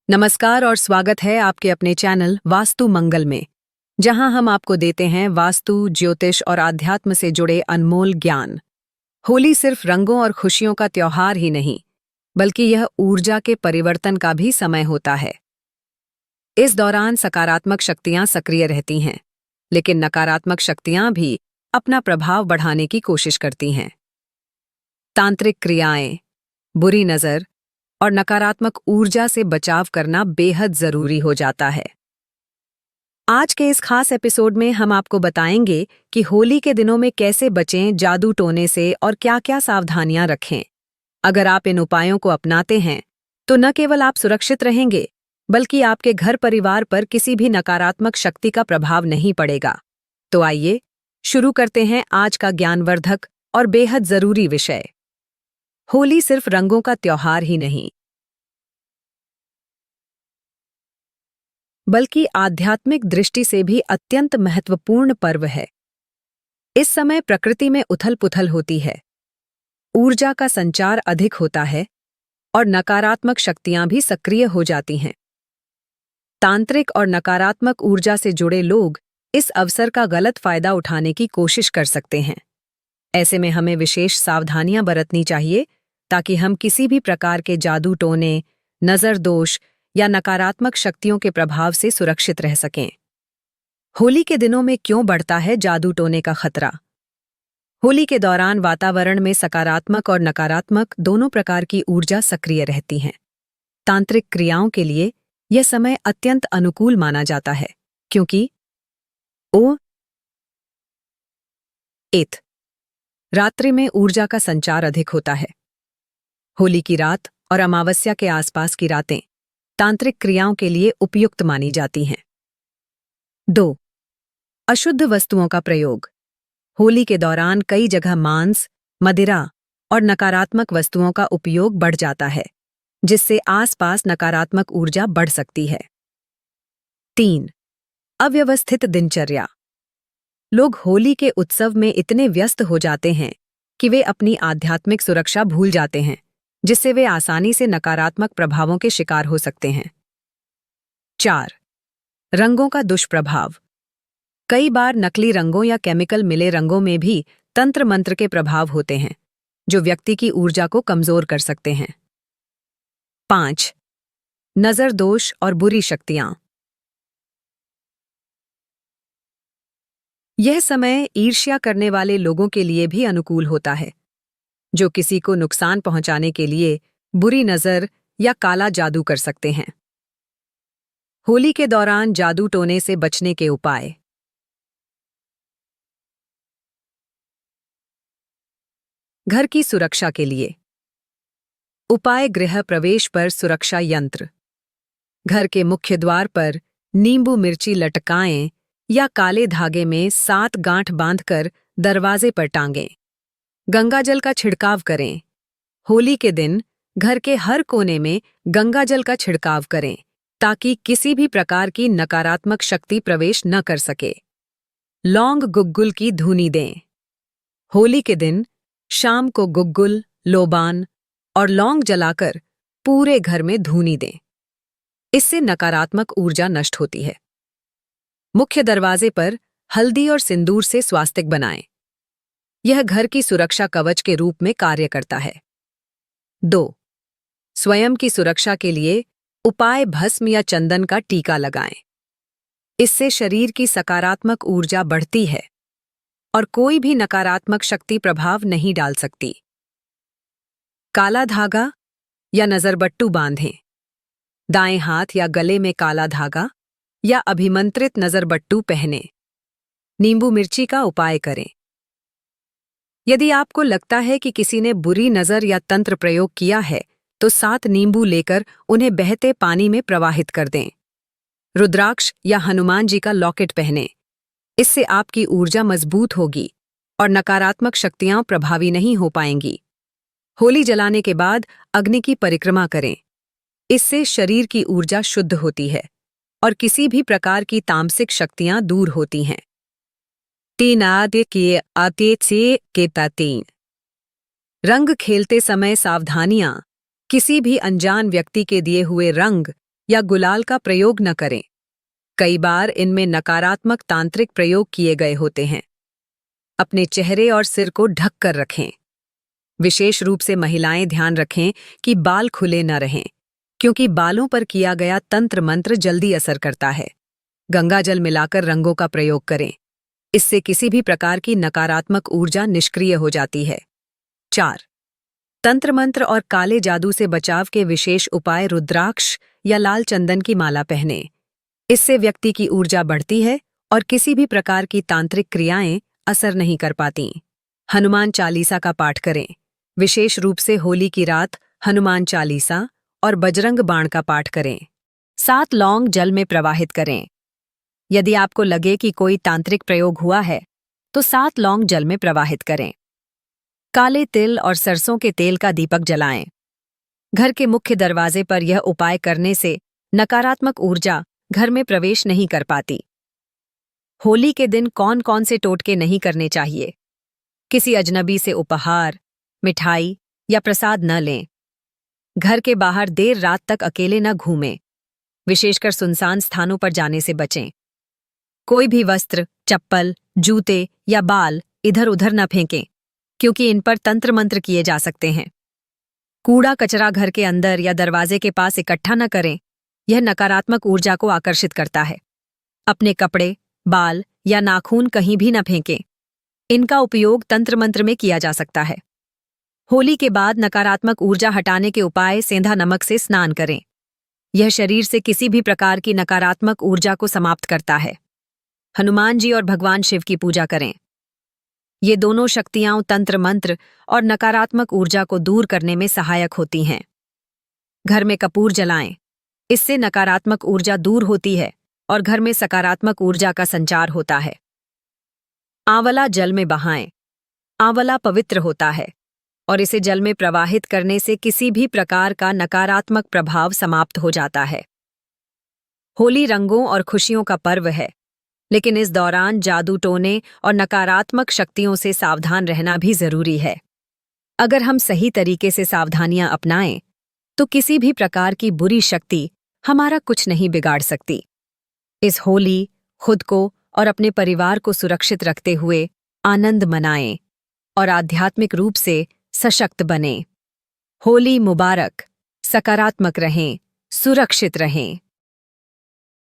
नमस्कार और स्वागत है आपके अपने चैनल वास्तु मंगल में, जहां हम आपको देते हैं वास्तु, ज्योतिष और आध्यात्म से जुड़े अनमोल ज्ञान। होली सिर्फ रंगों और खुशियों का त्योहार ही नहीं, बल्कि यह ऊर्जा के परिवर्तन का भी समय होता है। इस दौरान सकारात्मक शक्तियां सक्रिय रहती हैं, लेकिन नकारात्मक शक्तियां भी अपना प्रभाव बढ़ाने की कोशिश करती हैं। तांत्रिक क्रियाएं, बुरी नज़र और नकारात्मक ऊर्जा से बचाव करना बेहद जरूरी हो जाता है। आज के इस खास एपिसोड में हम आपको बताएंगे कि होली के दिनों में कैसे बचें जादू टोने से और क्या-क्या सावधानियां रखें। अगर आप इन उपायों को अपनाते हैं, तो न केवल आप सुरक्षित रहेंगे, बल्कि आपके घर परिवार पर किसी भी नकारात्मक शक्ति का प्रभाव नहीं पड़ेगा। तो आइए शुरू करते हैं आज का ज्ञानवर्धक और बेहद जरूरी विषय। होली सिर्फ रंगों का त्योहार ही नहीं, बल्कि आध्यात्मिक दृष्टि से भी अत्यंत महत्वपूर्ण पर्व है। इस समय प्रकृति में उथल-पुथल होती है, ऊर्जा का संचार अधिक होता है और नकारात्मक शक्तियां भी सक्रिय हो जाती हैं। तांत्रिक और नकारात्मक ऊर्जा से जुड़े लोग इस अवसर का गलत फायदा उठाने की कोशिश कर सकते हैं। ऐसे में हमें विशेष सावधानियां बरतनी चाहिए, ताकि हम किसी भी प्रकार के जादू टोने, नजर दोष या नकारात्मक शक्तियों के प्रभाव से सुरक्षित रह सकें। होली के दिनों में क्यों बढ़ता है जादू टोने का खतरा? होली के दौरान वातावरण में सकारात्मक और नकारात्मक दोनों प्रकार की ऊर्जा सक्रिय रहती हैं। तांत्रिक क्रियाओं के लिए यह समय अत्यंत अनुकूल माना जाता है, क्योंकि रात्रि में ऊर्जा का संचार अधिक होता है। होली की रात और अमावस्या के आसपास की रातें तांत्रिक क्रियाओं के लिए उपयुक्त मानी जाती हैं। 2. अशुद्ध वस्तुओं का प्रयोग। होली के दौरान कई जगह मांस, मदिरा और नकारात्मक वस्तुओं का उपयोग बढ़ जाता है, जिससे आसपास नकारात्मक ऊर्जा बढ़ सकती है। 3. अव्यवस्थित दिनचर्या। लोग होली के उत्सव में इतने व्यस्त हो जाते हैं कि वे अपनी आध्यात्मिक सुरक्षा भूल जाते हैं, जिससे वे आसानी से नकारात्मक प्रभावों के शिकार हो सकते हैं। 4. रंगों का दुष्प्रभाव। कई बार नकली रंगों या केमिकल मिले रंगों में भी तंत्र मंत्र के प्रभाव होते हैं, जो व्यक्ति की ऊर्जा को कमजोर कर सकते हैं। 5. नजर दोष और बुरी शक्तियां। यह समय ईर्ष्या करने वाले लोगों के लिए भी अनुकूल होता है, जो किसी को नुकसान पहुंचाने के लिए बुरी नजर या काला जादू कर सकते हैं। होली के दौरान जादू टोने से बचने के उपाय। घर की सुरक्षा के लिए उपाय। गृह प्रवेश पर सुरक्षा यंत्र। घर के मुख्य द्वार पर नींबू मिर्ची लटकाएं या काले धागे में 7 गांठ बांधकर दरवाजे पर टांगें। गंगाजल का छिड़काव करें। होली के दिन घर के हर कोने में गंगाजल का छिड़काव करें, ताकि किसी भी प्रकार की नकारात्मक शक्ति प्रवेश न कर सके। लौंग गुग्गुल की धूनी दें। होली के दिन शाम को गुग्गुल, लोबान और लौंग जलाकर पूरे घर में धूनी दें। इससे नकारात्मक ऊर्जा नष्ट होती है। मुख्य दरवाजे पर हल्दी और सिंदूर से स्वास्तिक बनाएं। यह घर की सुरक्षा कवच के रूप में कार्य करता है। 2. स्वयं की सुरक्षा के लिए उपाय। भस्म या चंदन का टीका लगाएं। इससे शरीर की सकारात्मक ऊर्जा बढ़ती है और कोई भी नकारात्मक शक्ति प्रभाव नहीं डाल सकती। काला धागा या नजरबट्टू बांधें। दाएं हाथ या गले में काला धागा या अभिमंत्रित नजरबट्टू पहनें। नींबू मिर्ची का उपाय करें। यदि आपको लगता है कि किसी ने बुरी नजर या तंत्र प्रयोग किया है, तो 7 नींबू लेकर उन्हें बहते पानी में प्रवाहित कर दें। रुद्राक्ष या हनुमान जी का लॉकेट पहनें। इससे आपकी ऊर्जा मजबूत होगी और नकारात्मक शक्तियां प्रभावी नहीं हो पाएंगी। होली जलाने के बाद अग्नि की परिक्रमा करें। इससे शरीर की ऊर्जा शुद्ध होती है और किसी भी प्रकार की तामसिक शक्तियां दूर होती हैं। 3. रंग खेलते समय सावधानियां। किसी भी अनजान व्यक्ति के दिए हुए रंग या गुलाल का प्रयोग न करें। कई बार इनमें नकारात्मक तांत्रिक प्रयोग किए गए होते हैं। अपने चेहरे और सिर को ढक कर रखें। विशेष रूप से महिलाएं ध्यान रखें कि बाल खुले न रहें, क्योंकि बालों पर किया गया तंत्र मंत्र जल्दी असर करता है। गंगा जल मिलाकर रंगों का प्रयोग करें। इससे किसी भी प्रकार की नकारात्मक ऊर्जा निष्क्रिय हो जाती है। 4. तंत्र मंत्र और काले जादू से बचाव के विशेष उपाय। रुद्राक्ष या लाल चंदन की माला पहने। इससे व्यक्ति की ऊर्जा बढ़ती है और किसी भी प्रकार की तांत्रिक क्रियाएं असर नहीं कर पाती। हनुमान चालीसा का पाठ करें। विशेष रूप से होली की रात हनुमान चालीसा और बजरंग बाण का पाठ करें। 7 लौंग जल में प्रवाहित करें। यदि आपको लगे कि कोई तांत्रिक प्रयोग हुआ है, तो 7 लौंग जल में प्रवाहित करें। काले तिल और सरसों के तेल का दीपक जलाएं। घर के मुख्य दरवाजे पर यह उपाय करने से नकारात्मक ऊर्जा घर में प्रवेश नहीं कर पाती। होली के दिन कौन कौन से टोटके नहीं करने चाहिए? किसी अजनबी से उपहार, मिठाई या प्रसाद न लें। घर के बाहर देर रात तक अकेले न घूमें, विशेषकर सुनसान स्थानों पर जाने से बचें। कोई भी वस्त्र, चप्पल, जूते या बाल इधर उधर न फेंकें, क्योंकि इन पर तंत्र मंत्र किए जा सकते हैं। कूड़ा कचरा घर के अंदर या दरवाजे के पास इकट्ठा न करें, यह नकारात्मक ऊर्जा को आकर्षित करता है। अपने कपड़े, बाल या नाखून कहीं भी न फेंकें, इनका उपयोग तंत्र मंत्र में किया जा सकता है। होली के बाद नकारात्मक ऊर्जा हटाने के उपाय। सेंधा नमक से स्नान करें। यह शरीर से किसी भी प्रकार की नकारात्मक ऊर्जा को समाप्त करता है। हनुमान जी और भगवान शिव की पूजा करें। ये दोनों शक्तियां तंत्र मंत्र और नकारात्मक ऊर्जा को दूर करने में सहायक होती हैं। घर में कपूर जलाएं। इससे नकारात्मक ऊर्जा दूर होती है और घर में सकारात्मक ऊर्जा का संचार होता है। आंवला जल में बहाएं। आंवला पवित्र होता है और इसे जल में प्रवाहित करने से किसी भी प्रकार का नकारात्मक प्रभाव समाप्त हो जाता है। होली रंगों और खुशियों का पर्व है, लेकिन इस दौरान जादू टोने और नकारात्मक शक्तियों से सावधान रहना भी जरूरी है। अगर हम सही तरीके से सावधानियां अपनाएं, तो किसी भी प्रकार की बुरी शक्ति हमारा कुछ नहीं बिगाड़ सकती। इस होली खुद को और अपने परिवार को सुरक्षित रखते हुए आनंद मनाएं और आध्यात्मिक रूप से सशक्त बनें। होली मुबारक। सकारात्मक रहें, सुरक्षित रहें।